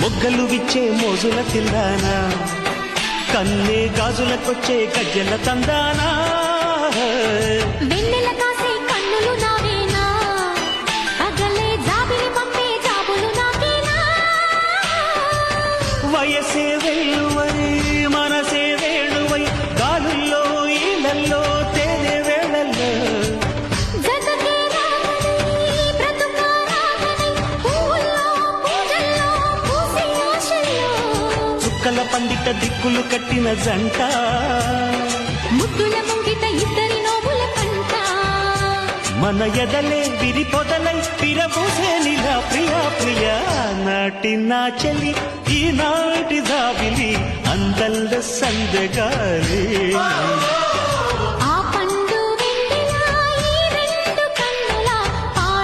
మొగ్గలు విచ్చే మోజుల తిల్లానా, కన్నే గాజులకొచ్చే గజ్జల తందానా. వెన్నెల కాసే కన్నులు నావేనా, అగలే జాబిలి పంపే జాబులు నాకేనా. వయసే వెల్లువై మనసే వేణువై గాలుల్లో ఈలల్లో తేనె వేళల్లో జగకే రాగని బ్రతుకా రాగని పూల్లో పూజల్లో పూసే ఆశల్లో చుక్కల పండిత దిక్కులు కట్టిన జంట, ముద్దుల ముంగిట ఇద్దరి నోముల కంట. మన ఎదలే విరి పొదలై పిరబోసే నిలా ప్రియా ప్రియా. నాటి నా చెలి ఈనాటి దావిలి అందల్ల సందగాలి.